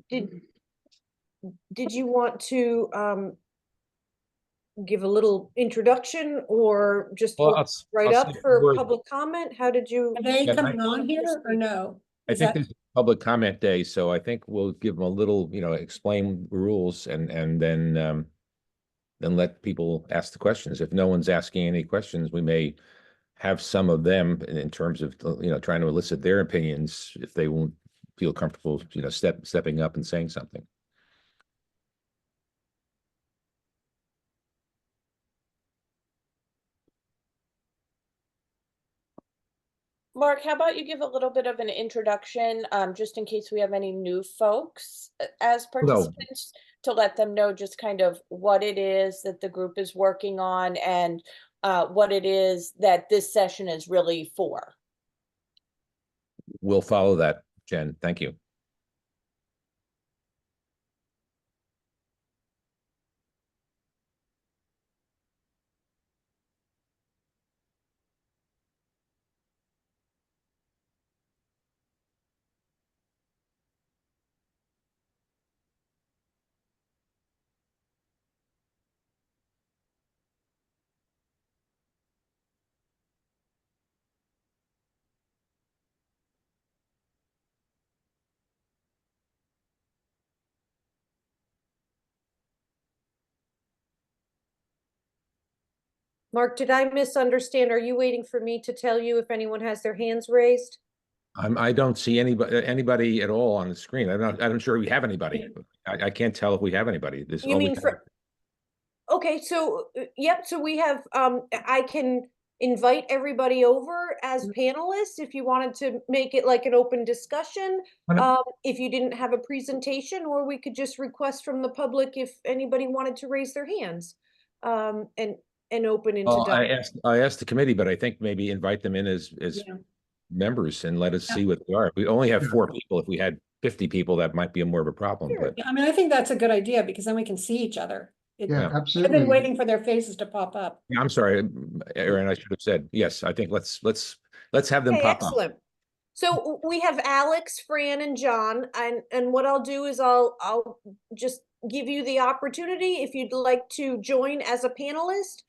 Did did you want to give a little introduction or just Well, open right I'll up say for word. public comment? How did you? Are they Yeah, coming on here or no? I Is think that- this is public comment day, so I think we'll give them a little, explain the rules and then let people ask the questions. If no one's asking any questions, we may have some of them in terms of, trying to elicit their opinions if they won't feel comfortable, stepping up and saying something. Mark, how about you give a little bit of an introduction, just in case we have any new folks as participants, to let them know just kind of what it is that the group is working on and what it is that this session is really for. We'll follow that, Jen. Thank you. Mark, did I misunderstand? Are you waiting for me to tell you if anyone has their hands raised? I don't see anybody at all on the screen. I'm sure we have anybody. I can't tell if we have anybody. You mean for? Okay, so yep, so we have I can invite everybody over as panelists if you wanted to make it like an open discussion. If you didn't have a presentation, or we could just request from the public if anybody wanted to raise their hands and open into I asked the committee, but I think maybe invite them in as Yeah. members and let us see what they are. We only have 4 people. If we had 50 people, that might be more of a problem. Sure. But Yeah, I mean, I think that's a good idea because then we can see each other. Yeah, I've absolutely. been waiting for their faces to pop up. yeah, I'm sorry, Aaron, I should have said yes. I think let's have them Okay, pop up. excellent. So we have Alex, Fran, and John, and what I'll do is I'll just give you the opportunity if you'd like to join as a panelist.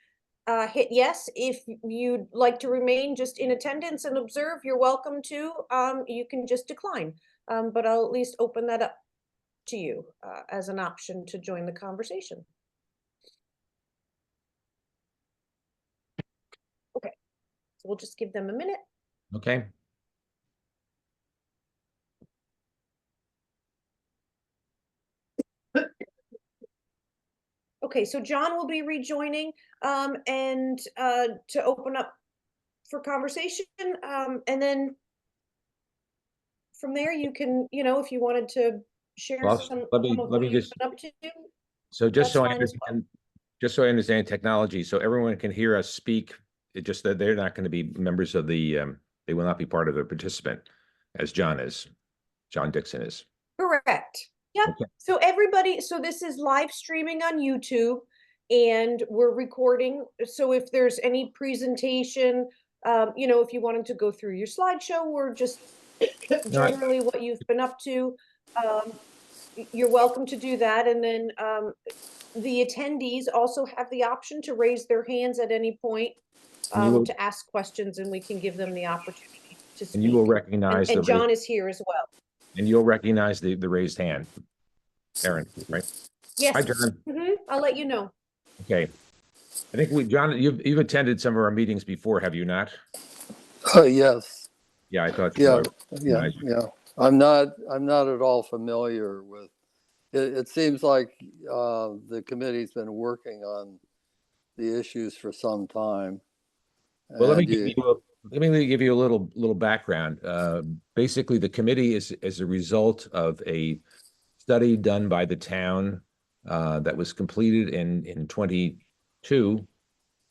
Hit yes. If you'd like to remain just in attendance and observe, you're welcome to. You can just decline. But I'll at least open that up to you as an option to join the conversation. Okay, so we'll just give them a minute. Okay. Okay, so John will be rejoining and to open up for conversation. And then from there, you can, if you wanted to share Well, some let me of what you've just been up to. so just That's so I fine as well. understand, just so I understand technology, so everyone can hear us speak. It just that they're not going to be members of the. They will not be part of the participant, as John Dixon is. Correct. Yep. Okay. So everybody, so this is live streaming on YouTube and we're recording. So if there's any presentation, if you wanted to go through your slideshow or just generally what you've been up to, you're welcome to do that. And then the attendees also have the option to raise their hands at any point to ask questions, and we can give them the opportunity to speak. And you will recognize and John is here as well. And you'll recognize the raised hand, Aaron, right? Yes. Hi, John. I'll let you know. Okay. I think John, you've attended some of our meetings before, have you not? Yes. Yeah, I thought you Yeah. I'm not at all familiar with it. It seems like the committee's been working on the issues for some time. Well, let me give you a little background. Basically, the committee is a result of a study done by the town that was completed in 22.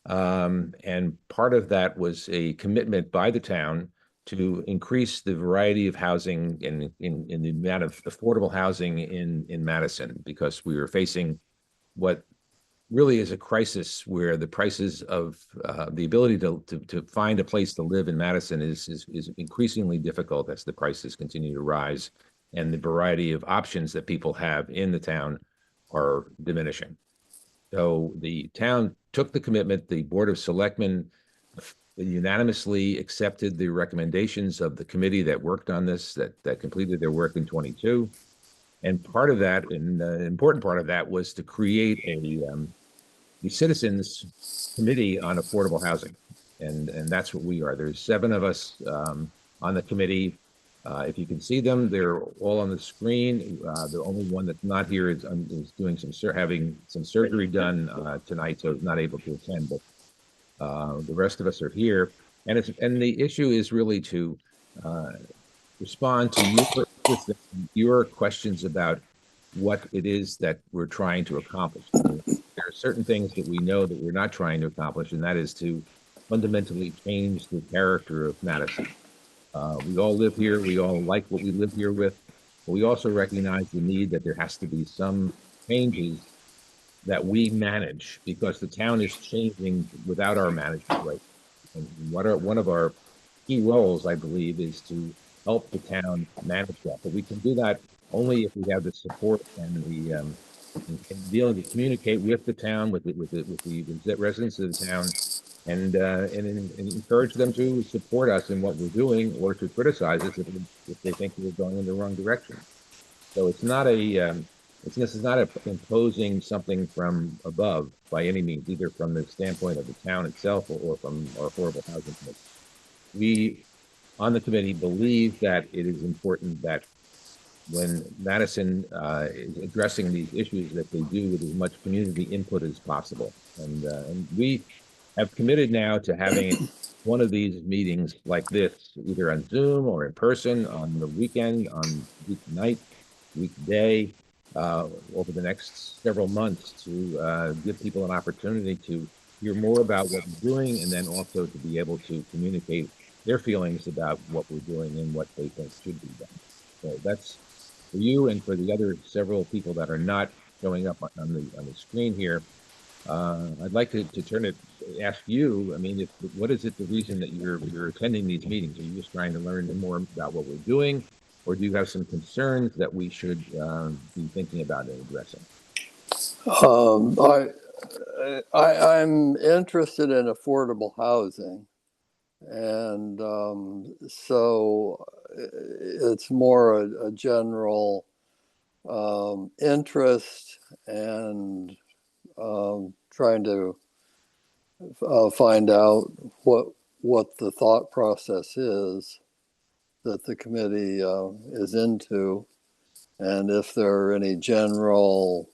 And part of that was a commitment by the town to increase the variety of housing in the amount of affordable housing in Madison, because we were facing what really is a crisis where the prices of the ability to find a place to live in Madison is increasingly difficult as the prices continue to rise, and the variety of options that people have in the town are diminishing. So the town took the commitment. The Board of Selectmen unanimously accepted the recommendations of the committee that worked on this, that completed their work in 22. And part of that, and an important part of that, was to create the Citizens Committee on Affordable Housing. And that's what we are. There's 7 of us on the committee. If you can see them, they're all on the screen. The only one that's not here is doing having some surgery done tonight, so not able to attend. But the rest of us are here, and the issue is really to respond to your questions about what it is that we're trying to accomplish. There are certain things that we know that we're not trying to accomplish, and that is to fundamentally change the character of Madison. We all live here. We all like what we live here with, but we also recognize the need that there has to be some changes that we manage, because the town is changing without our management right. And one of our key roles, I believe, is to help the town manage that. But we can do that only if we have the support and the and be able to communicate with the town, with the residents of the town, and encourage them to support us in what we're doing, or to criticize us if they think we're going in the wrong direction. So it's not this is not imposing something from above by any means, either from the standpoint of the town itself or from our affordable housing committee. We, on the committee, believe that it is important that when Madison is addressing these issues, that they do with as much community input as possible. And we have committed now to having one of these meetings like this, either on Zoom or in person, on the weekend, on weeknight, weekday, over the next several months, to give people an opportunity to hear more about what we're doing, and then also to be able to communicate their feelings about what we're doing and what they think should be done. So that's for you, and for the other several people that are not showing up on the screen here. I'd like to ask you, I mean, what is it, the reason that you're attending these meetings? Are you just trying to learn more about what we're doing, or do you have some concerns that we should be thinking about and addressing? I'm interested in affordable housing, and so it's more a general interest, and trying to find out what the thought process is that the committee is into, and if there are any general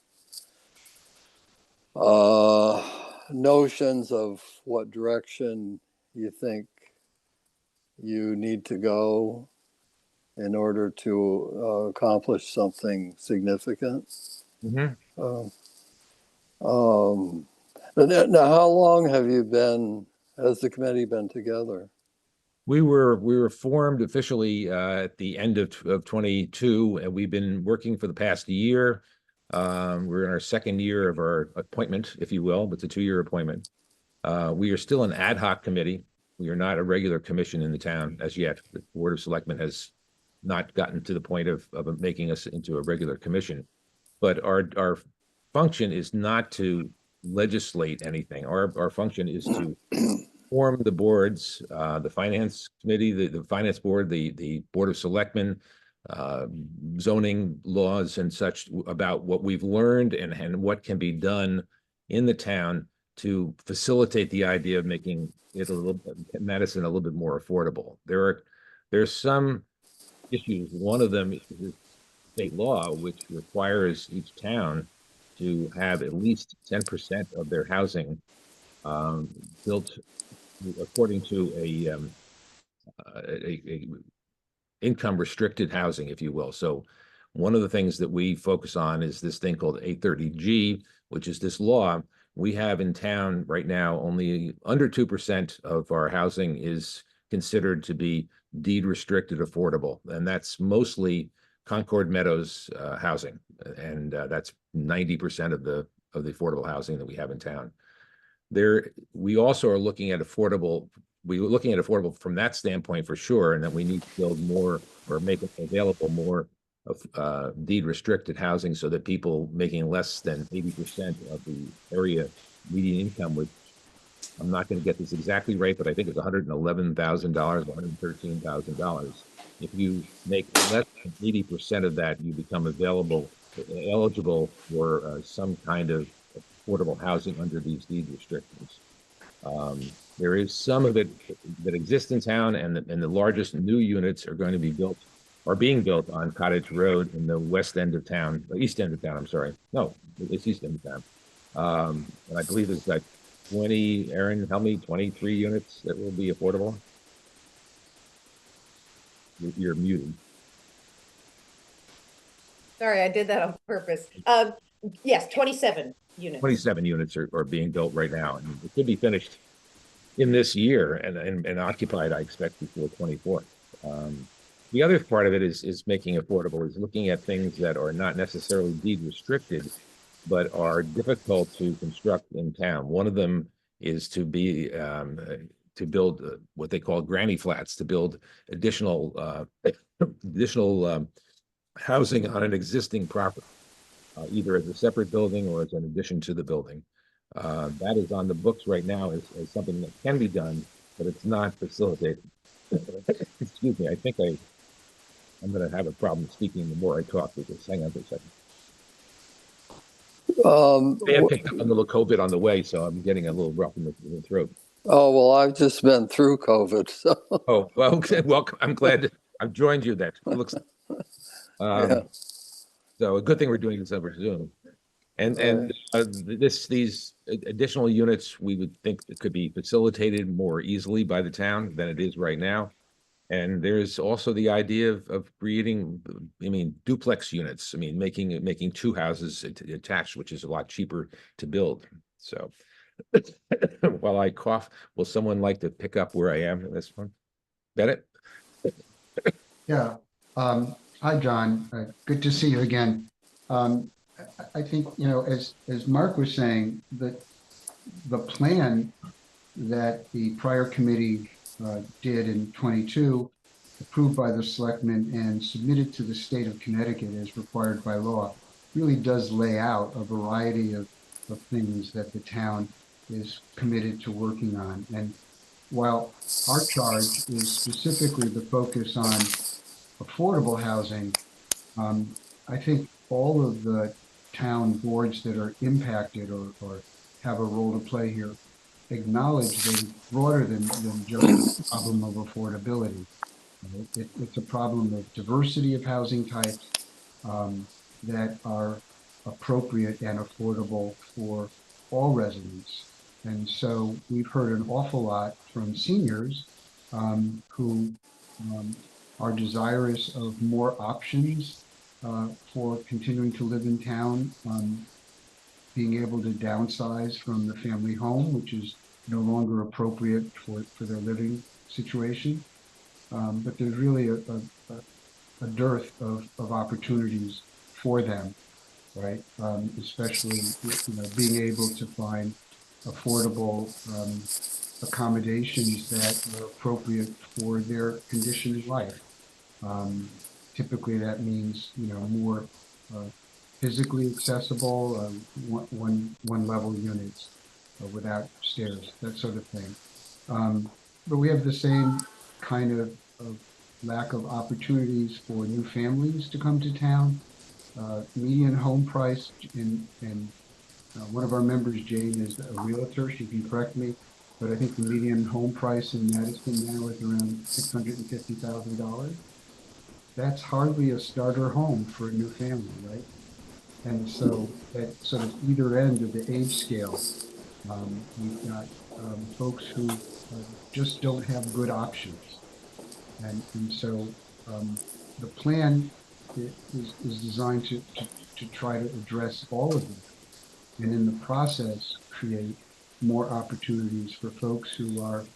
notions of what direction you think you need to go in order to accomplish something significant. Mm-hmm. Now, how long has the committee been together? We were formed officially at the end of 22, and we've been working for the past year. We're in our second year of our appointment, if you will, but it's a 2-year appointment. We are still an ad hoc committee. We are not a regular commission in the town as yet. The Board of Selectmen has not gotten to the point of making us into a regular commission. But our function is not to legislate anything. Our function is to form the boards, the finance committee, the finance board, the Board of Selectmen, zoning laws and such, about what we've learned and what can be done in the town to facilitate the idea of making it Madison a little bit more affordable. There's some issues. One of them is state law, which requires each town to have at least 10% of their housing built according to a income restricted housing, if you will. So one of the things that we focus on is this thing called 830G, which is this law. We have in town right now only under 2% of our housing is considered to be deed restricted affordable, and that's mostly Concord Meadows housing, and that's 90% of the affordable housing that we have in town. We also are looking at affordable. We were looking at affordable from that standpoint for sure, and that we need to build more or make available more of deed restricted housing so that people making less than 80% of the area median income, which I'm not going to get this exactly right, but I think it's $111,000, $113,000. If you make less than 80% of that, you become eligible for some kind of affordable housing under these deed restrictions. There is some of it that exists in town, and the largest new units are being built on Cottage Road in the east end of town. I'm sorry. No, it's east end of town. And I believe there's like 20, Aaron, help me, 23 units that will be affordable. You're muted. Sorry, I did that on purpose. Yes, 27 units. 27 units are being built right now, and it could be finished in this year and occupied, I expect, before 24. The other part of it is making affordable, is looking at things that are not necessarily deed restricted, but are difficult to construct in town. One of them is to build what they call granny flats, to build additional housing on an existing property, either as a separate building or as an addition to the building. That is on the books right now as something that can be done, but it's not facilitated. Excuse me, I think I'm going to have a problem speaking the more I talk, because hang on for a second. I had picked up a little COVID on the way, so I'm getting a little rough in the throat. Oh, well, I've just been through COVID, so. Oh, well, okay. Well, I'm glad I've joined you then. It looks, Yeah. so a good thing we're doing this over Zoom. And these additional units, we would think it could be facilitated more easily by the town than it is right now. And there's also the idea of creating, duplex units. Making two houses attached, which is a lot cheaper to build. So while I cough, will someone like to pick up where I am in this one? Bennett? Yeah. Hi, John. Good to see you again. I think, as Mark was saying, that the plan that the prior committee did in 22, approved by the selectmen and submitted to the state of Connecticut as required by law, really does lay out a variety of things that the town is committed to working on. And while our charge is specifically the focus on affordable housing, I think all of the town boards that are impacted or have a role to play here acknowledge that it's broader than just the problem of affordability. It's a problem of diversity of housing types that are appropriate and affordable for all residents. And so we've heard an awful lot from seniors who are desirous of more options for continuing to live in town, being able to downsize from the family home, which is no longer appropriate for their living situation. But there's really a dearth of opportunities for them, right? Especially being able to find affordable accommodations that are appropriate for their condition of life. Typically, that means more physically accessible, one level units without stairs, that sort of thing. But we have the same kind of lack of opportunities for new families to come to town. Median home price in one of our members, Jane, is a realtor. She can correct me, but I think the median home price in Madison now is around $650,000. That's hardly a starter home for a new family, right? And so at sort of either end of the age scale, we've got folks who just don't have good options. And so the plan is designed to try to address all of them, and in the process create more opportunities for folks who are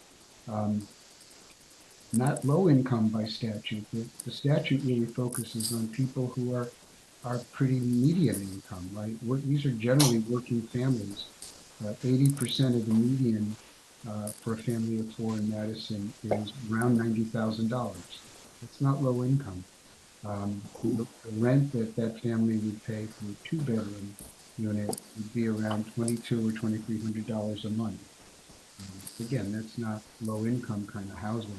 not low income by statute. The statute really focuses on people who are pretty median income, right? These are generally working families. 80% of the median for a family of four in Madison is around $90,000. It's not low income. The rent that that family would pay for a two-bedroom unit would be around $2,200 or $2,300 a month. Again, that's not low income kind of housing.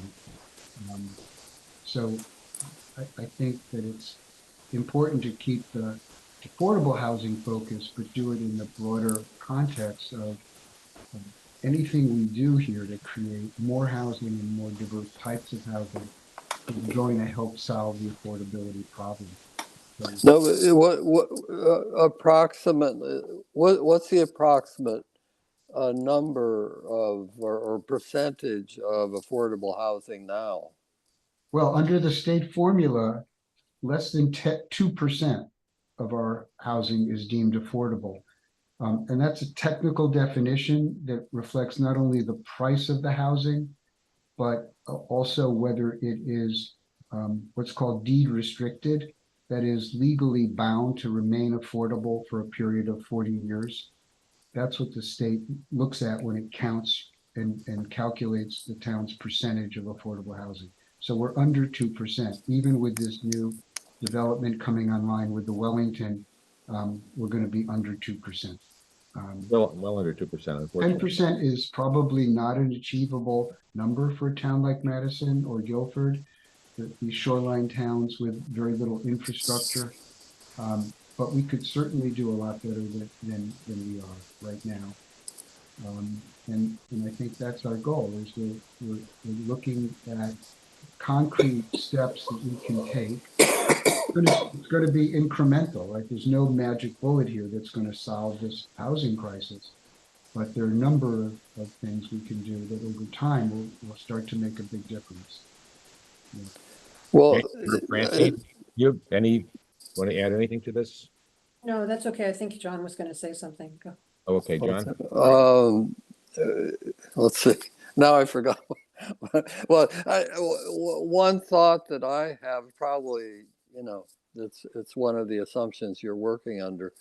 So I think that it's important to keep the affordable housing focus, but do it in the broader context of anything we do here to create more housing and more diverse types of housing is going to help solve the affordability problem. No, but what approximate, what's the approximate number of or percentage of affordable housing now? Well, under the state formula, less than 2% of our housing is deemed affordable. And that's a technical definition that reflects not only the price of the housing, but also whether it is what's called deed restricted, that is legally bound to remain affordable for a period of 40 years. That's what the state looks at when it counts and calculates the town's percentage of affordable housing. So we're under 2%, even with this new development coming online with the Wellington, we're going to be under 2%. Well under 2%, unfortunately. 10% is probably not an achievable number for a town like Madison or Guilford, these shoreline towns with very little infrastructure. But we could certainly do a lot better than we are right now. And I think that's our goal, is we're looking at concrete steps that we can take. It's going to be incremental, right? There's no magic bullet here that's going to solve this housing crisis. But there are a number of things we can do that over time will start to make a big difference. Yeah. Well, Okay, Francine, want to add anything to this? No, that's okay. I think John was going to say something. Go. Oh, okay, John. Let's see. Now I forgot. Well, one thought that I have, probably, it's one of the assumptions you're working under,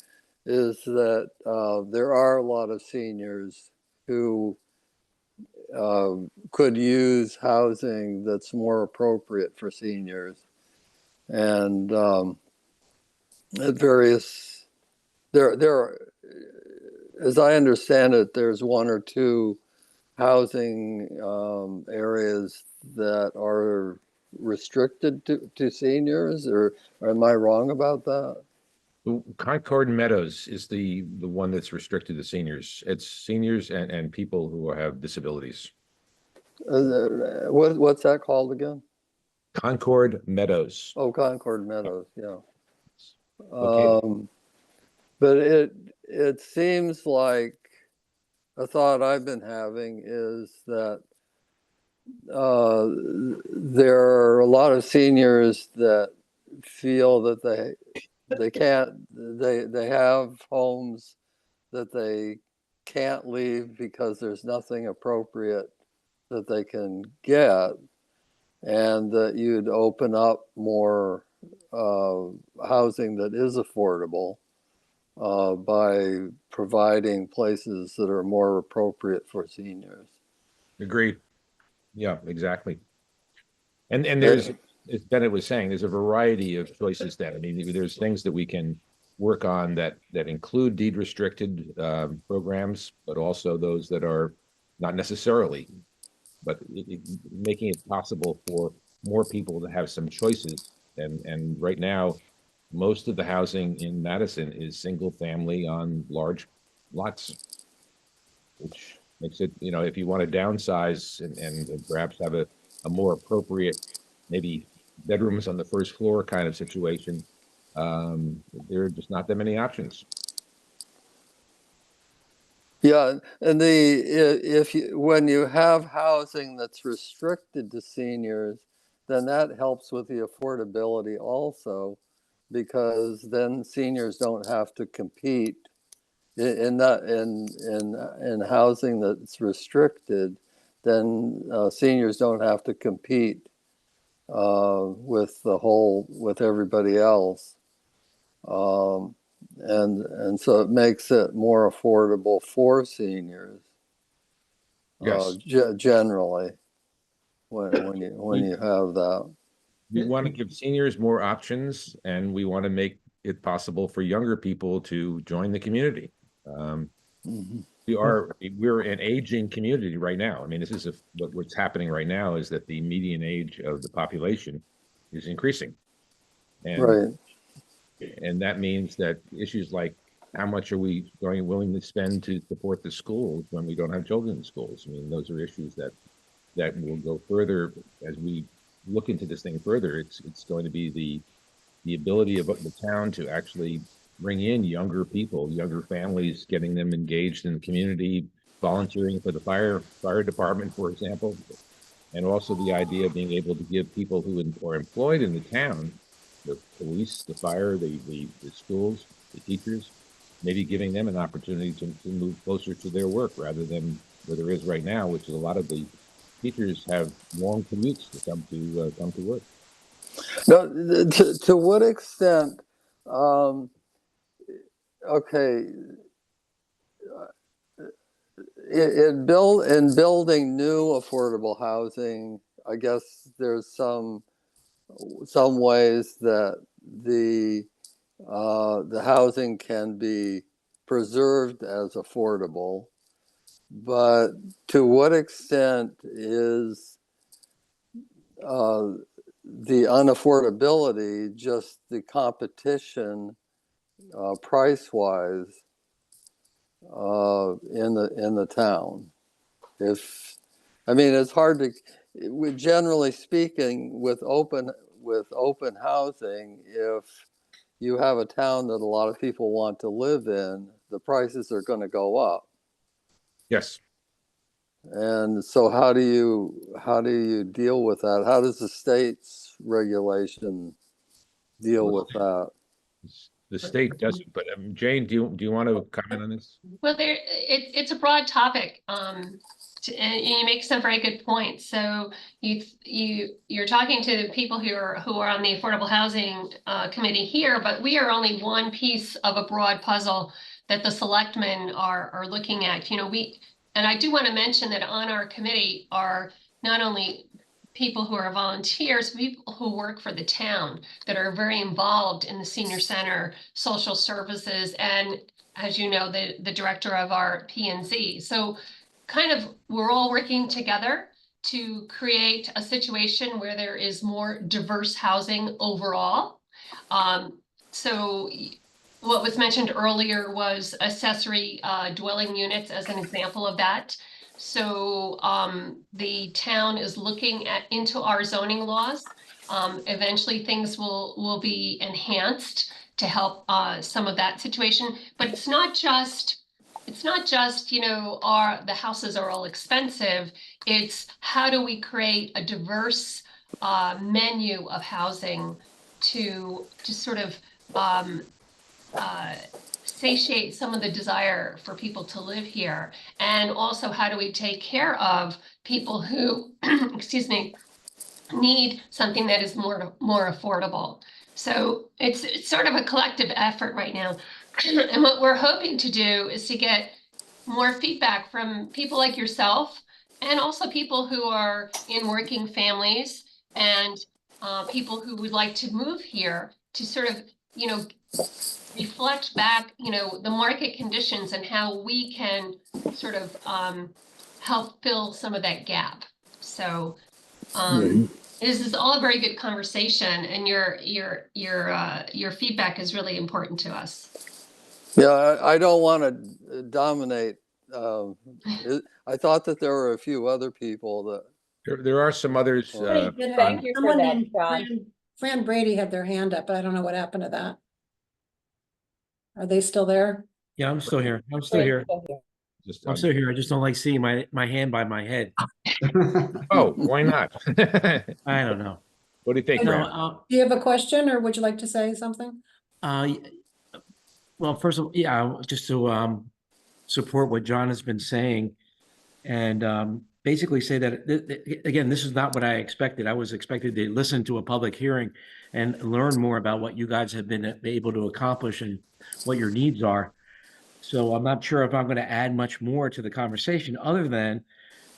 is that there are a lot of seniors who could use housing that's more appropriate for seniors, and at various there are, as I understand it, there's one or two housing areas that are restricted to seniors, or am I wrong about that? Concord Meadows is the one that's restricted to seniors. It's seniors and people who have disabilities. What's that called again? Concord Meadows. Oh, Concord Meadows, yeah. Okay. But it seems like a thought I've been having is that there are a lot of seniors that feel that they have homes that they can't leave because there's nothing appropriate that they can get, and that you'd open up more housing that is affordable by providing places that are more appropriate for seniors. Agreed. Yeah, exactly. And there's, as Bennett was saying, there's a variety of choices then. I mean, there's things that we can work on that include deed restricted programs, but also those that are not necessarily, but making it possible for more people to have some choices. And right now, most of the housing in Madison is single family on large lots, which makes it, if you want to downsize and perhaps have a more appropriate, maybe bedrooms on the first floor kind of situation, there are just not that many options. Yeah, and when you have housing that's restricted to seniors, then that helps with the affordability also, because then seniors don't have to compete in housing that's restricted. Then seniors don't have to compete with everybody else. And so it makes it more affordable for seniors. Yes. Generally, when you have that. We want to give seniors more options, and we want to make it possible for younger people to join the community. Mhm. We're an aging community right now. I mean, this is what's happening right now is that the median age of the population is increasing. And Right. and that means that issues like how much are we willing to spend to support the schools when we don't have children in schools? I mean, those are issues that will go further as we look into this thing further. It's going to be the ability of the town to actually bring in younger people, younger families, getting them engaged in the community, volunteering for the fire department, for example, and also the idea of being able to give people who are employed in the town, the police, the fire, the schools, the teachers, maybe giving them an opportunity to move closer to their work rather than where there is right now, which is a lot of the teachers have long commutes to come to work. Now, to what extent? Okay, in building new affordable housing, I guess there's some ways that the housing can be preserved as affordable, but to what extent is the unaffordability just the competition price wise in the town? If I mean, it's hard to, generally speaking, with open housing, if you have a town that a lot of people want to live in, the prices are going to go up. Yes. And so how do you deal with that? How does the state's regulation deal with that? The state doesn't, but Jane, do you want to comment on this? Well, it's a broad topic, and you make some very good points. So you're talking to people who are on the Affordable Housing Committee here, but we are only one piece of a broad puzzle that the selectmen are looking at. And I do want to mention that on our committee are not only people who are volunteers, people who work for the town that are very involved in the senior center, social services, and as you know, the director of our P&Z. So kind of we're all working together to create a situation where there is more diverse housing overall. So what was mentioned earlier was accessory dwelling units as an example of that. So the town is looking into our zoning laws. Eventually things will be enhanced to help some of that situation, but it's not just the houses are all expensive. It's how do we create a diverse menu of housing to sort of satiate some of the desire for people to live here, and also how do we take care of people who excuse me, need something that is more affordable. So it's sort of a collective effort right now. And what we're hoping to do is to get more feedback from people like yourself, and also people who are in working families, and people who would like to move here to sort of, reflect back, the market conditions and how we can sort of help fill some of that gap. So this is all a very good conversation, and your feedback is really important to us. Yeah, I don't want to dominate. I thought that there were a few other people that. There are some others. Thank you for Someone that, named John. Fran Brady had their hand up, but I don't know what happened to that. Are they still there? Yeah, I'm still here. I'm still here. I'm still here. I just don't like seeing my hand by my head. Oh, why not? I don't know. What do you think, Fran? Do you have a question, or would you like to say something? Well, first of all, just to support what John has been saying, and basically say that, again, this is not what I expected. I was expected to listen to a public hearing and learn more about what you guys have been able to accomplish and what your needs are. So I'm not sure if I'm going to add much more to the conversation, other than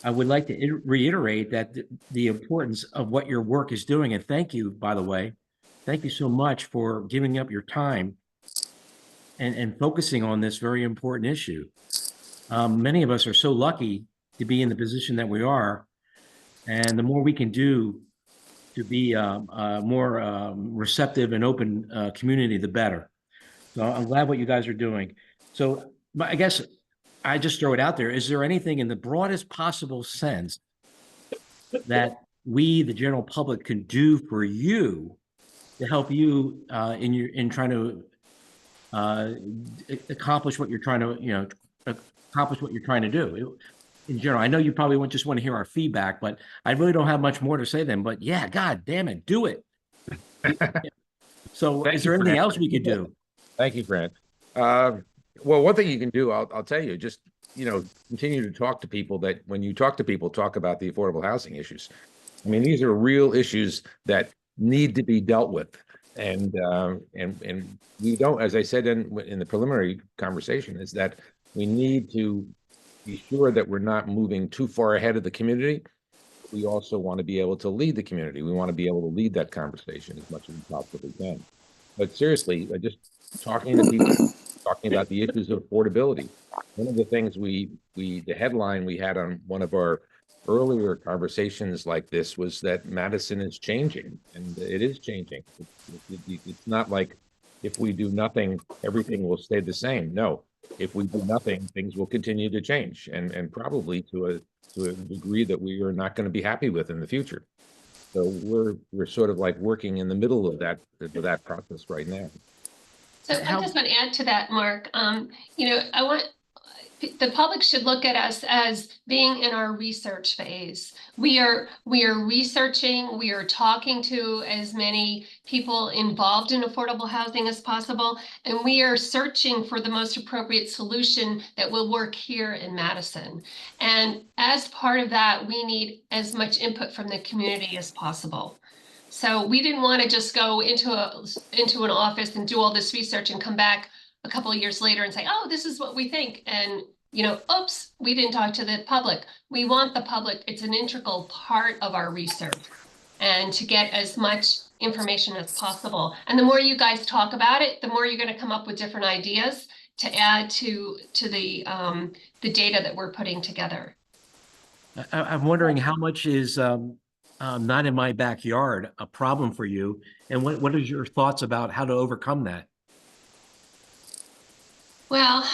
I would like to reiterate that the importance of what your work is doing. And thank you, by the way. Thank you so much for giving up your time and focusing on this very important issue. Many of us are so lucky to be in the position that we are. And the more we can do to be a more receptive and open community, the better. So I'm glad what you guys are doing. So I guess I just throw it out there. Is there anything in the broadest possible sense that we, the general public, can do for you to help you in trying to accomplish what you're trying to, accomplish what you're trying to do? In general, I know you probably won't just want to hear our feedback, but I really don't have much more to say then. But yeah, God damn it, do it. So is there anything else we could do? Thank you, Grant. Well, one thing you can do, I'll tell you, just, continue to talk to people. That when you talk to people, talk about the affordable housing issues. I mean, these are real issues that need to be dealt with. And we don't, as I said in the preliminary conversation, is that we need to be sure that we're not moving too far ahead of the community. We also want to be able to lead the community. We want to be able to lead that conversation as much as we possibly can. But seriously, just talking to people, talking about the issues of affordability. One of the things the headline we had on one of our earlier conversations like this was that Madison is changing, and it is changing. It's not like if we do nothing, everything will stay the same. No, if we do nothing, things will continue to change, and probably to a degree that we are not going to be happy with in the future. So we're sort of like working in the middle of that process right now. So I just want to add to that, Mark. I want the public should look at us as being in our research phase. We are researching, we are talking to as many people involved in affordable housing as possible, and we are searching for the most appropriate solution that will work here in Madison. And as part of that, we need as much input from the community as possible. So we didn't want to just go into an office and do all this research and come back a couple of years later and say, oh, this is what we think. And, oops, we didn't talk to the public. We want the public. It's an integral part of our research, and to get as much information as possible. And the more you guys talk about it, the more you're going to come up with different ideas to add to the data that we're putting together. I'm wondering how much is not in my backyard a problem for you, and what is your thoughts about how to overcome that? Well,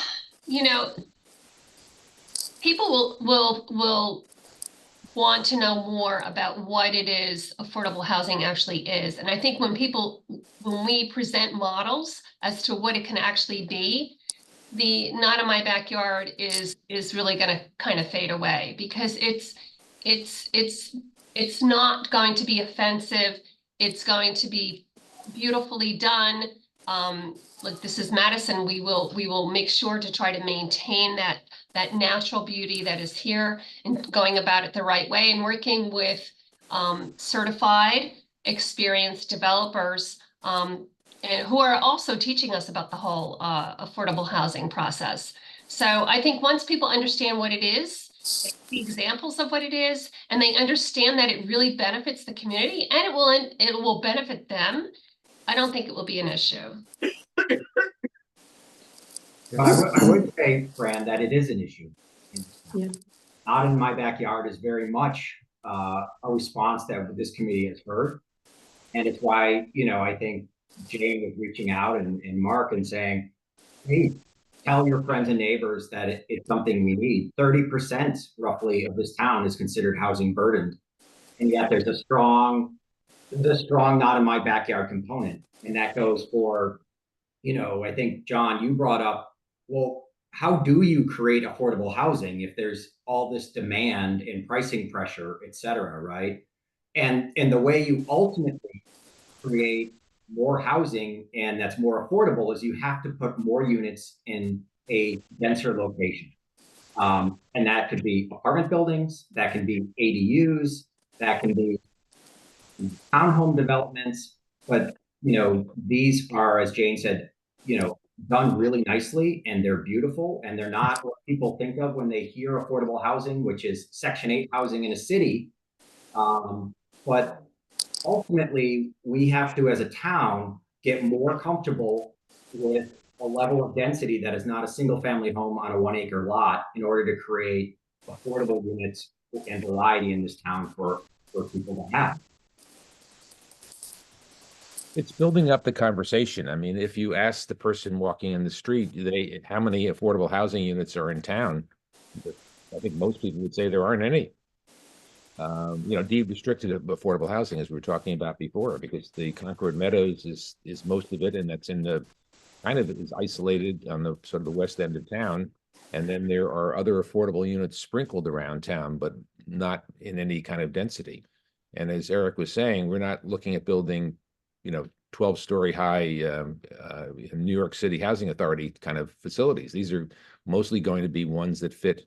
people will want to know more about what it is affordable housing actually is. And I think when we present models as to what it can actually be, the not in my backyard is really going to kind of fade away, because it's not going to be offensive. It's going to be beautifully done. Like, this is Madison. We will make sure to try to maintain that natural beauty that is here, and going about it the right way, and working with certified, experienced developers and who are also teaching us about the whole affordable housing process. So I think once people understand what it is, the examples of what it is, and they understand that it really benefits the community and it will benefit them, I don't think it will be an issue. I would say, Fran, that it is an issue. Yeah. Not in my backyard is very much a response that this committee has heard. And it's why, I think Jane was reaching out and Mark and saying, hey, tell your friends and neighbors that it's something we need. 30% roughly of this town is considered housing burdened. And yet there's a strong not in my backyard component. And that goes for, I think, John, you brought up, well, how do you create affordable housing if there's all this demand and pricing pressure, et cetera, right? And the way you ultimately create more housing and that's more affordable is you have to put more units in a denser location. And that could be apartment buildings, that can be ADUs, that can be townhome developments. But, these are, as Jane said, done really nicely, and they're beautiful, and they're not what people think of when they hear affordable housing, which is Section 8 housing in a city. But ultimately, we have to, as a town, get more comfortable with a level of density that is not a single family home on a 1-acre lot in order to create affordable units and variety in this town for people to have. It's building up the conversation. I mean, if you ask the person walking in the street, how many affordable housing units are in town? I think most people would say there aren't any. Deed restricted affordable housing, as we were talking about before, because the Concord Meadows is most of it, and that's in the kind of is isolated on the sort of the west end of town. And then there are other affordable units sprinkled around town, but not in any kind of density. And as Eric was saying, we're not looking at building 12-story high New York City Housing Authority kind of facilities. These are mostly going to be ones that fit,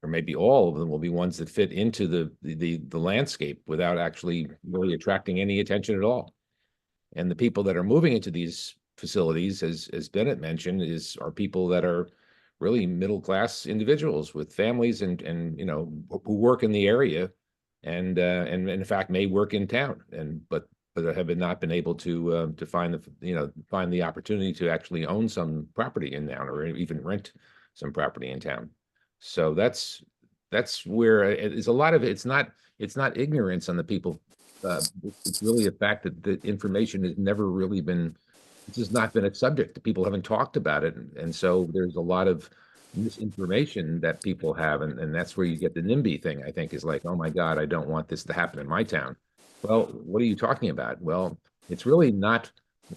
or maybe all of them will be ones that fit into the landscape without actually really attracting any attention at all. And the people that are moving into these facilities, as Bennett mentioned, are people that are really middle-class individuals with families and who work in the area and in fact may work in town, but have not been able to find the opportunity to actually own some property in town or even rent some property in town. So that's where it's a lot of it. It's not ignorance on the people. It's really a fact that the information has never really been. It's just not been a subject. People haven't talked about it, and so there's a lot of misinformation that people have, and that's where you get the NIMBY thing. I think is like, oh my God, I don't want this to happen in my town. Well, what are you talking about? Well, it's really not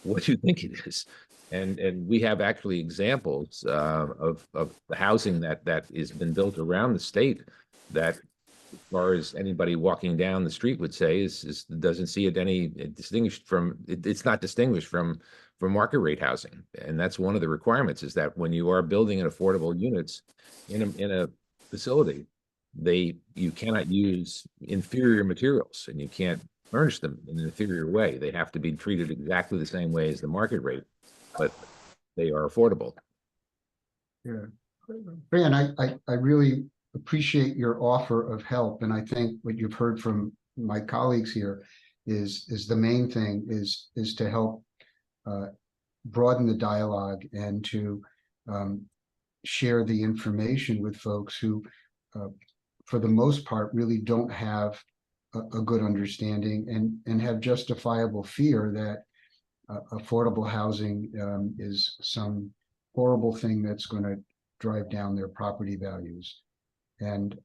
what you think it is. And we have actually examples of the housing that has been built around the state that, as far as anybody walking down the street would say, doesn't see it any distinguished from it's not distinguished from market rate housing. And that's one of the requirements, is that when you are building an affordable units in a facility, you cannot use inferior materials, and you can't furnish them in an inferior way. They have to be treated exactly the same way as the market rate, but they are affordable. Yeah. Fran, I really appreciate your offer of help. And I think what you've heard from my colleagues here is the main thing is to help broaden the dialogue and to share the information with folks who, for the most part, really don't have a good understanding and have justifiable fear that affordable housing is some horrible thing that's going to drive down their property values. And,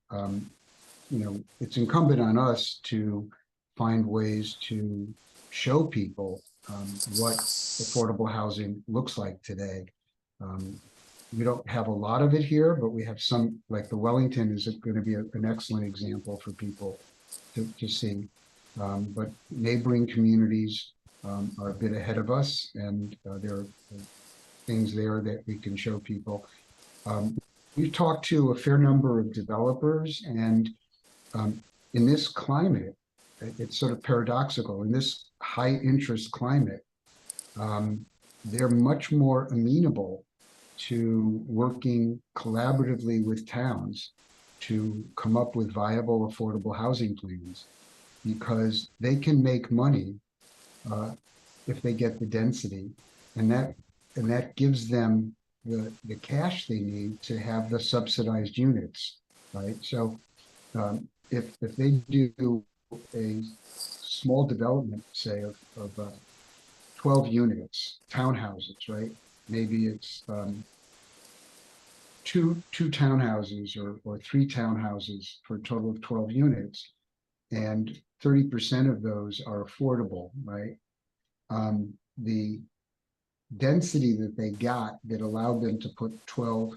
it's incumbent on us to find ways to show people what affordable housing looks like today. We don't have a lot of it here, but we have some, like the Wellington is going to be an excellent example for people to see. But neighboring communities are a bit ahead of us, and there are things there that we can show people. We've talked to a fair number of developers, and in this climate, it's sort of paradoxical. In this high interest climate, they're much more amenable to working collaboratively with towns to come up with viable, affordable housing plans, because they can make money if they get the density, and that gives them the cash they need to have the subsidized units, right? So if they do a small development, say of 12 units, townhouses, right? Maybe it's two townhouses or 3 townhouses for a total of 12 units, and 30% of those are affordable, right? The density that they got that allowed them to put 12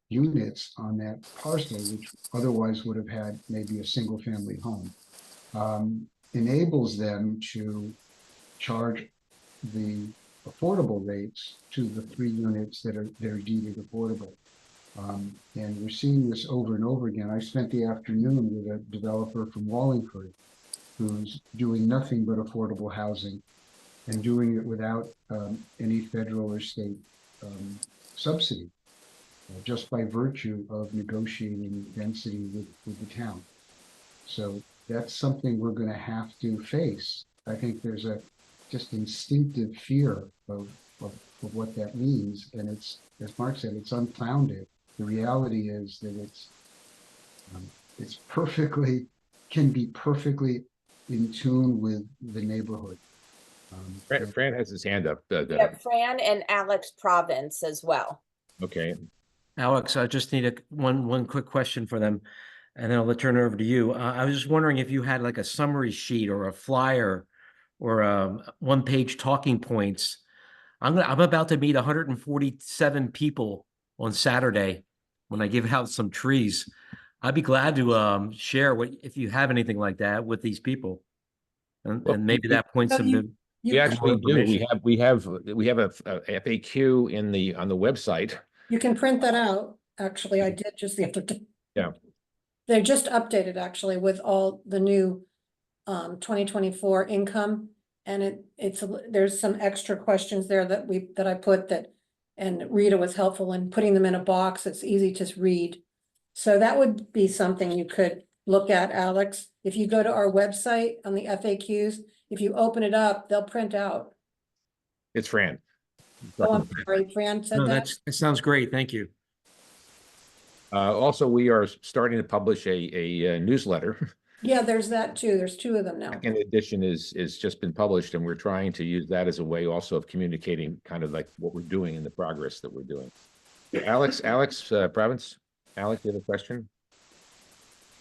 units on that parcel, which otherwise would have had maybe a single family home, enables them to charge the affordable rates to the 3 units that are deemed affordable. And we're seeing this over and over again. I spent the afternoon with a developer from Wallingford who's doing nothing but affordable housing and doing it without any federal or state subsidy, just by virtue of negotiating density with the town. So that's something we're going to have to face. I think there's a just instinctive fear of what that means. And it's, as Mark said, it's unfounded. The reality is that it's perfectly, can be perfectly in tune with the neighborhood. Fran has his hand up. Yeah, Fran and Alex Province as well. Okay. Alex, I just need one quick question for them, and then I'll turn it over to you. I was just wondering if you had like a summary sheet or a flyer or one-page talking points. I'm about to meet 147 people on Saturday when I give out some trees. I'd be glad to share what if you have anything like that with these people, and maybe that points them to. We actually do. We have a FAQ on the website. You can print that out. Actually, I did just the other day. Yeah. They just updated actually with all the new 2024 income. And there's some extra questions there that I put that, and Rita was helpful in putting them in a box. It's easy to read. So that would be something you could look at, Alex. If you go to our website on the FAQs, if you open it up, they'll print out. It's Fran. Oh, I'm sorry, Fran said No, that. that sounds great. Thank you. Also, we are starting to publish a newsletter. Yeah, there's that too. There's 2 of them now. Second edition is just been published, and we're trying to use that as a way also of communicating kind of like what we're doing and the progress that we're doing. Alex Province, Alex, you have a question?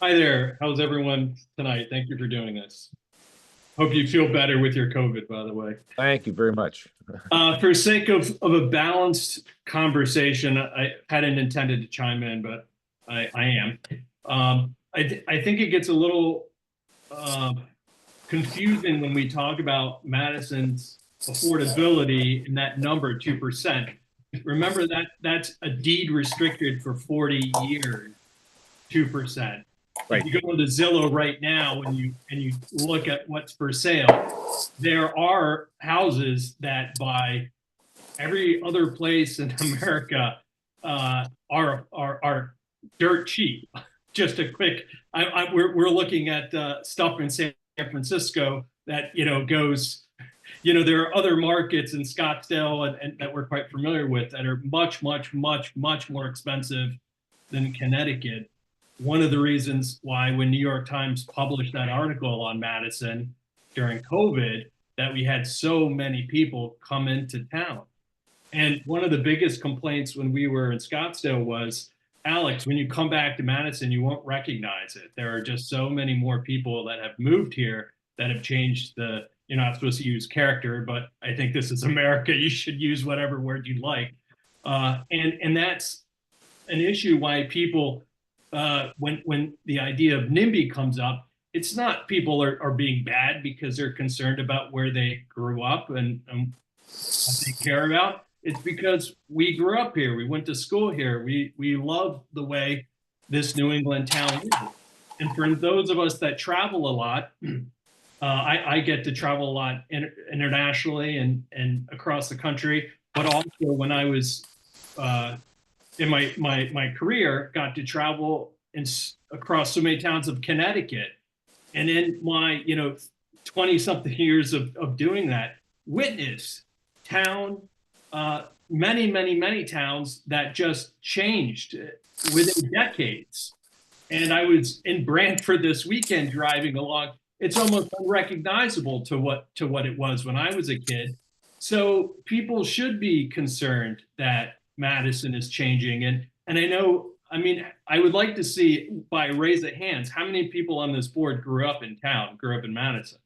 Hi there. How's everyone tonight? Thank you for doing this. Hope you feel better with your COVID, by the way. Thank you very much. For sake of a balanced conversation, I hadn't intended to chime in, but I am. I think it gets a little confusing when we talk about Madison's affordability and that number 2%. Remember that's a deed restricted for 40 years, 2%. Right. If you go into Zillow right now and you look at what's for sale, there are houses that by every other place in America are dirt cheap. Just a quick, we're looking at stuff in San Francisco that goes. There are other markets in Scottsdale and that we're quite familiar with that are much more expensive than Connecticut. One of the reasons why when New York Times published that article on Madison during COVID, that we had so many people come into town. And one of the biggest complaints when we were in Scottsdale was, Alex, when you come back to Madison, you won't recognize it. There are just so many more people that have moved here that have changed you're not supposed to use character, but I think this is America. You should use whatever word you like. And that's an issue why people, when the idea of NIMBY comes up, it's not people are being bad because they're concerned about where they grew up and what they care about. It's because we grew up here. We went to school here. We love the way this New England town is. And for those of us that travel a lot, I get to travel a lot internationally and across the country, but also when I was in my career, got to travel across so many towns of Connecticut. And in my 20-something years of doing that, witnessed many towns that just changed within decades. And I was in Brantford this weekend driving along. It's almost unrecognizable to what it was when I was a kid. So people should be concerned that Madison is changing. And I know, I would like to see by raise of hands, how many people on this board grew up in Madison?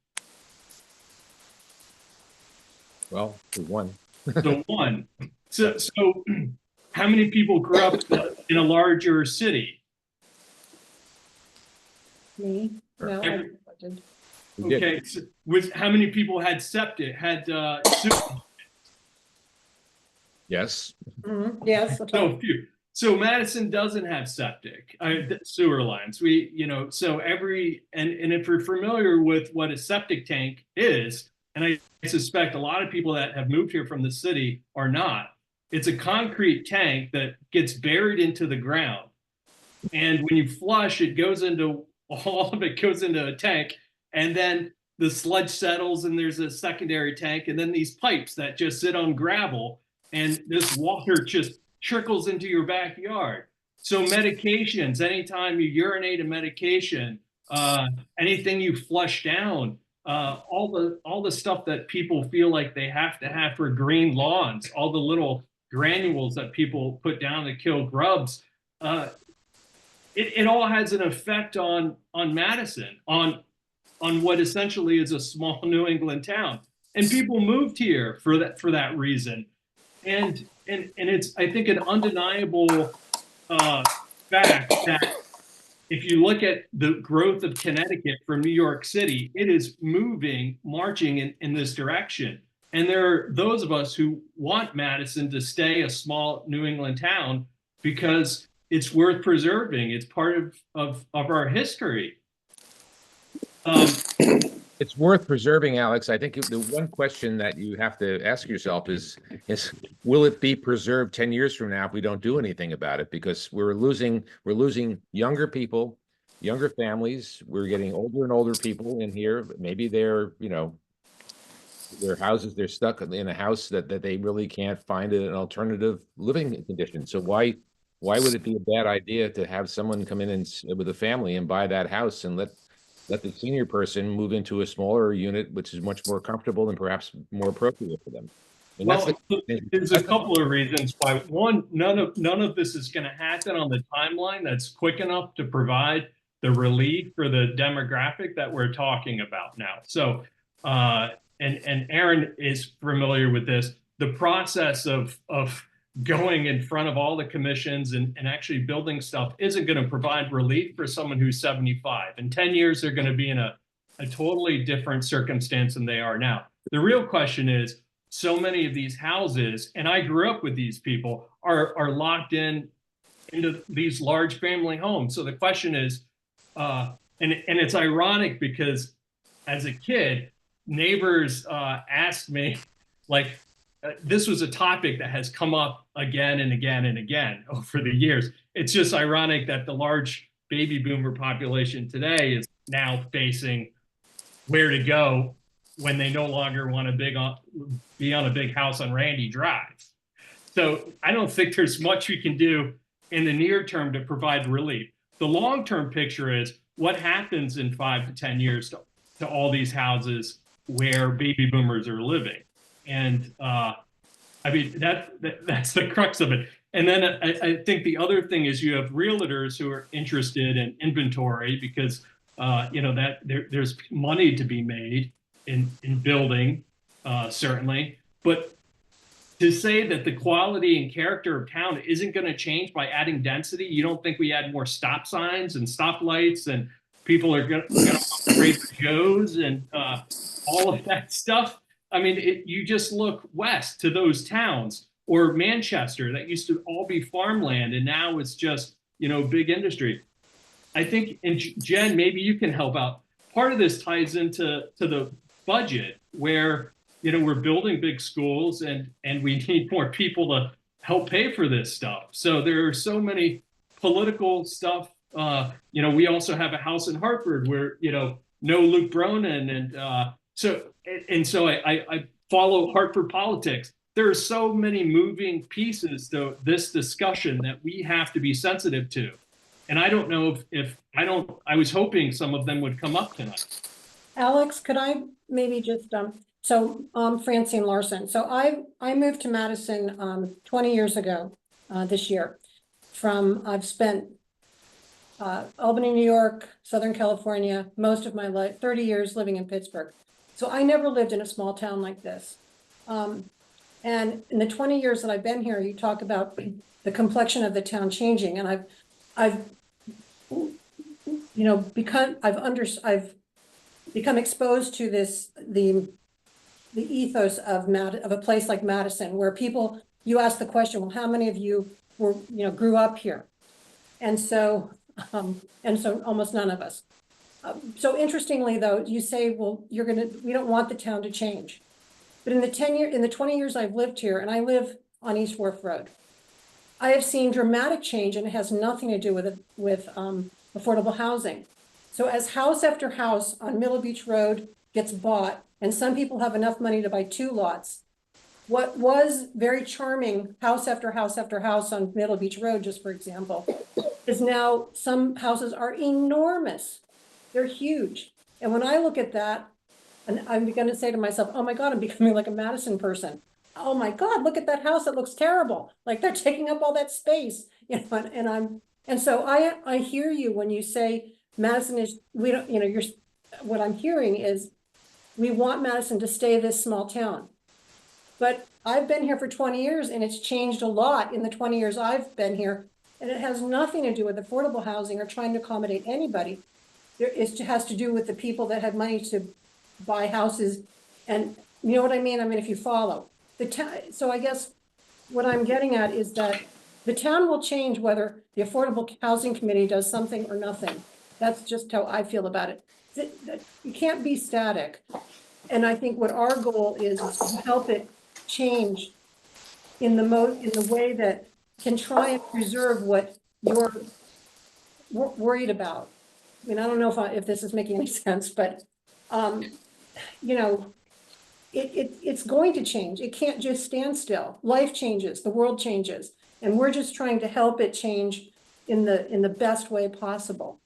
Well, one. The one. So how many people grew up in a larger city? Me? No, I did. Okay, so how many people had septic, Yes. Mm-hmm. Yes. So few. So Madison doesn't have septic, sewer lines. We, so and if you're familiar with what a septic tank is, and I suspect a lot of people that have moved here from the city are not, it's a concrete tank that gets buried into the ground. And when you flush, all of it goes into a tank, and then the sludge settles and there's a secondary tank, and then these pipes that just sit on gravel, and this water just trickles into your backyard. So medications, anytime you urinate a medication, anything you flush down, all the stuff that people feel like they have to have for green lawns, all the little granules that people put down to kill grubs, it all has an effect on Madison, on what essentially is a small New England town. And people moved here for that reason. And it's, I think, an undeniable fact that if you look at the growth of Connecticut from New York City, it is marching in this direction. And there are those of us who want Madison to stay a small New England town because it's worth preserving. It's part of our history. It's worth preserving, Alex. I think the one question that you have to ask yourself is will it be preserved 10 years from now if we don't do anything about it? Because we're losing younger people, younger families. We're getting older and older people in here. Maybe they're, their houses, they're stuck in a house that they really can't find an alternative living condition. So why would it be a bad idea to have someone come in with a family and buy that house and let the senior person move into a smaller unit, which is much more comfortable and perhaps more appropriate for them? And there's a couple of reasons why. One, none of this is going to happen on the timeline that's quick enough to provide the relief for the demographic that we're talking about now. So, and Aaron is familiar with this. The process of going in front of all the commissions and actually building stuff isn't going to provide relief for someone who's 75. In 10 years, they're going to be in a totally different circumstance than they are now. The real question is, so many of these houses, and I grew up with these people, are locked into these large family homes. So the question is, and it's ironic because as a kid, neighbors asked me, like, this was a topic that has come up again and again and again over the years. It's just ironic that the large baby boomer population today is now facing where to go when they no longer want to be on a big house on Randy Drive. So I don't think there's much we can do in the near term to provide relief. The long-term picture is what happens in 5 to 10 years to all these houses where baby boomers are living. And I mean, that's the crux of it. And then I think the other thing is you have realtors who are interested in inventory because that there's money to be made in building, certainly. But to say that the quality and character of town isn't going to change by adding density, you don't think we add more stop signs and stoplights and people are going to upgrade Joe's and all of that stuff? I mean, you just look west to those towns, or Manchester, that used to all be farmland, and now it's just, big industry. I think, and Jen, maybe you can help out. Part of this ties into the budget, where we're building big schools, and we need more people to help pay for this stuff. So there are so many political stuff. We also have a house in Hartford where no Luke Bronin, and so I follow Hartford politics. There are so many moving pieces to this discussion that we have to be sensitive to. And I don't know I was hoping some of them would come up tonight. Alex, could I maybe just, Francine Larson. So I moved to Madison 20 years ago this year. I've spent Albany, New York, Southern California, most of my life, 30 years living in Pittsburgh. So I never lived in a small town like this. And in the 20 years that I've been here, you talk about the complexion of the town changing. And I've become exposed to the ethos of a place like Madison, where you ask the question, well, how many of you grew up here. And so almost none of us. So interestingly though, you say, well, we don't want the town to change. But in the 20 years I've lived here, and I live on East Wharf Road, I have seen dramatic change, and it has nothing to do with affordable housing. So as house after house on Middle Beach Road gets bought, and some people have enough money to buy 2 lots, what was very charming house after house after house on Middle Beach Road, just for example, is now some houses are enormous. They're huge. And when I look at that, and I'm going to say to myself, oh my God, I'm becoming like a Madison person. Oh my God, look at that house. It looks terrible. Like they're taking up all that space, and so I hear you when you say Madison is, we don't, what I'm hearing is we want Madison to stay this small town. But I've been here for 20 years and it's changed a lot in the 20 years I've been here. And it has nothing to do with affordable housing or trying to accommodate anybody. It has to do with the people that have money to buy houses. And you know what I mean? I mean, if you follow so I guess what I'm getting at is that the town will change whether the Affordable Housing Committee does something or nothing. That's just how I feel about it. You can't be static. And I think what our goal is to help it change in the way that can try and preserve what you're worried about. I mean, I don't know if this is making any sense, but it's going to change. It can't just stand still. Life changes, the world changes, and we're just trying to help it change in the best way possible.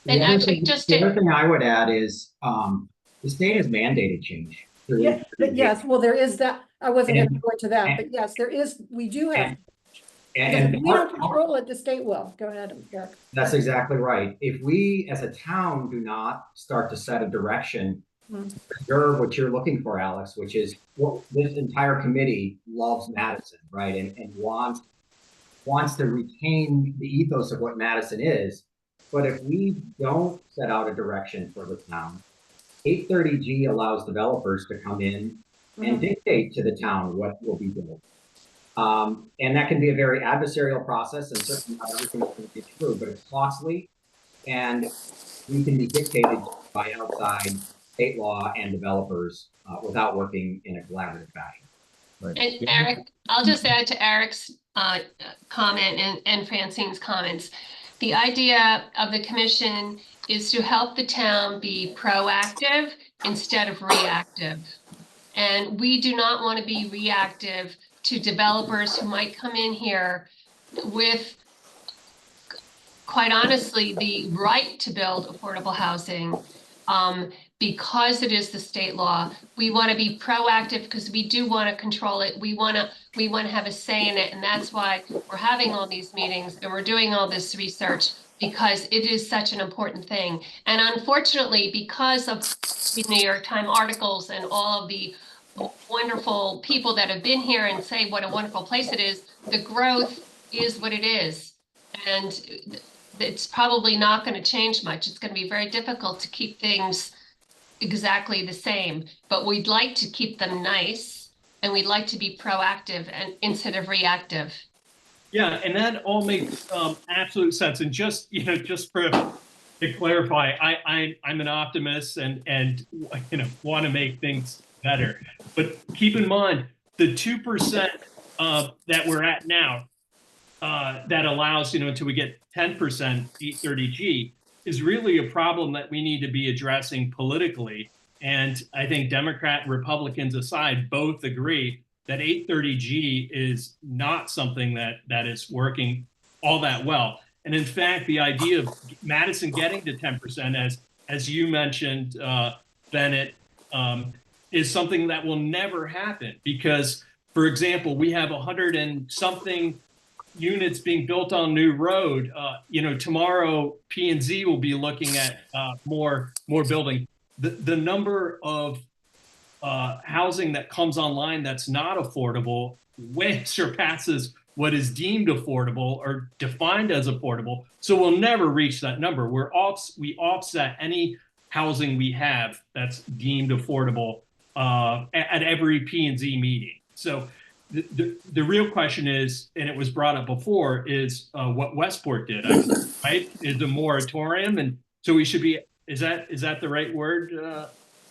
And The other actually, thing- just the to, other thing I would add is the state has mandated change. Yeah, yes, well, there is that. I wasn't going to go into that, and- but yes, there is. We do have. And We don't control it. The state will. Go ahead, Eric. that's exactly right. If we, as a town, do not start to set a direction, preserve what you're looking for, Alex, which is what this entire committee loves Madison, right? And wants to retain the ethos of what Madison is. But if we don't set out a direction for the town, 830G allows developers to come in and dictate to the town what will be built. And that can be a very adversarial process, and certainly not everything is going to be true, but it's costly, and we can be dictated by outside state law and developers without working in a collaborative fashion. Right. and Eric, I'll just add to Eric's comment and Francine's comments. The idea of the commission is to help the town be proactive instead of reactive. And we do not want to be reactive to developers who might come in here with, quite honestly, the right to build affordable housing. Because it is the state law, we want to be proactive because we do want to control it. We want to have a say in it. And that's why we're having all these meetings and we're doing all this research, because it is such an important thing. And unfortunately, because of the New York Times articles and all of the wonderful people that have been here and say what a wonderful place it is, the growth is what it is. And it's probably not going to change much. It's going to be very difficult to keep things exactly the same, but we'd like to keep them nice and we'd like to be proactive and instead of reactive. Yeah, and that all makes absolute sense. And just to clarify, I'm an optimist and want to make things better. But keep in mind the 2% that we're at now that allows until we get 10% 830G is really a problem that we need to be addressing politically. And I think Democrat and Republicans aside both agree that 830G is not something that is working all that well. And in fact, the idea of Madison getting to 10%, as you mentioned, Bennett, is something that will never happen because, for example, we have 100 and something units being built on New Road. Tomorrow P&Z will be looking at more building. The number of housing that comes online that's not affordable way surpasses what is deemed affordable or defined as affordable. So we'll never reach that number. We offset any housing we have that's deemed affordable at every P&Z meeting. So the real question is, and it was brought up before, is what Westport did, right? Is a moratorium, and so we should be. Is that the right word?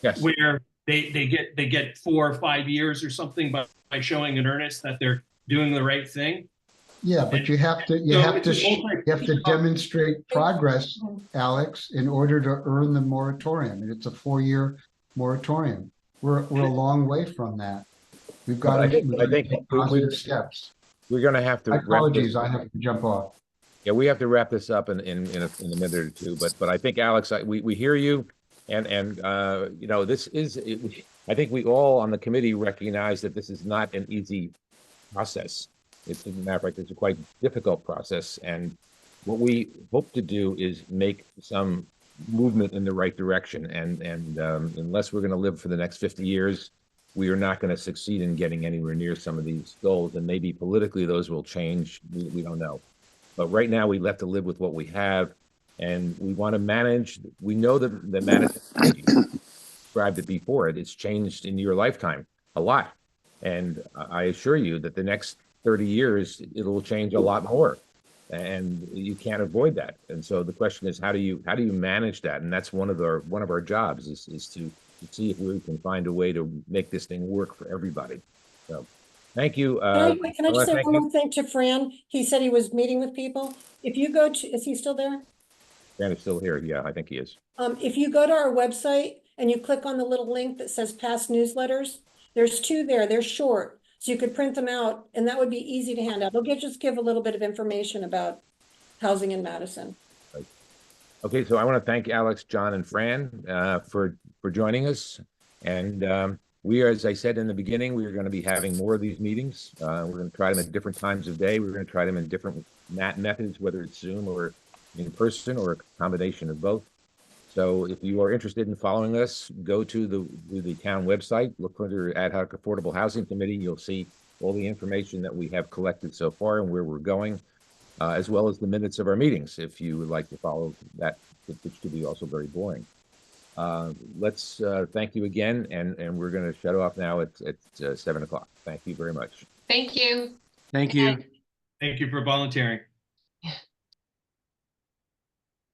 Yes. Where they get 4 or 5 years or something by showing in earnest that they're doing the right thing. Yeah, but you have to demonstrate progress, Alex, in order to earn the moratorium. And it's a 4-year moratorium. We're a long way from that. We've got to take positive steps. We're going to have to. My apologies, I have to jump off. Yeah, we have to wrap this up in a minute or two. But I think, Alex, we hear you, and you know, this is. I think we all on the committee recognize that this is not an easy process. It's, as a matter of fact, it's a quite difficult process. And what we hope to do is make some movement in the right direction. And unless we're going to live for the next 50 years, we are not going to succeed in getting anywhere near some of these goals. And maybe politically those will change. We don't know. But right now we have to live with what we have. And we want to manage. We know that the management described it before. It's changed in your lifetime a lot. And I assure you that the next 30 years, it'll change a lot more, and you can't avoid that. And so the question is, how do you manage that? And that's one of our jobs is to see if we can find a way to make this thing work for everybody. So, thank you. Can I just say one more thing to Fran? He said he was meeting with people. If you go to, is he still there? Fran is still here. Yeah, I think he is. If you go to our website and you click on the little link that says past newsletters, there's 2 there. They're short. So you could print them out, and that would be easy to hand out. They'll just give a little bit of information about housing in Madison. Right. Okay, so I want to thank Alex, John, and Fran for joining us. And we are, as I said in the beginning, we are going to be having more of these meetings. We're going to try them at different times of day. We're going to try them in different methods, whether it's Zoom or in person or a combination of both. So if you are interested in following us, go to the town website, look under Ad Hoc Affordable Housing Committee. You'll see all the information that we have collected so far and where we're going, as well as the minutes of our meetings, if you would like to follow that, which could be also very boring. Let's thank you again, and we're going to shut off now at 7 o'clock. Thank you very much. Thank you. Thank you. Thank you for volunteering. Yeah.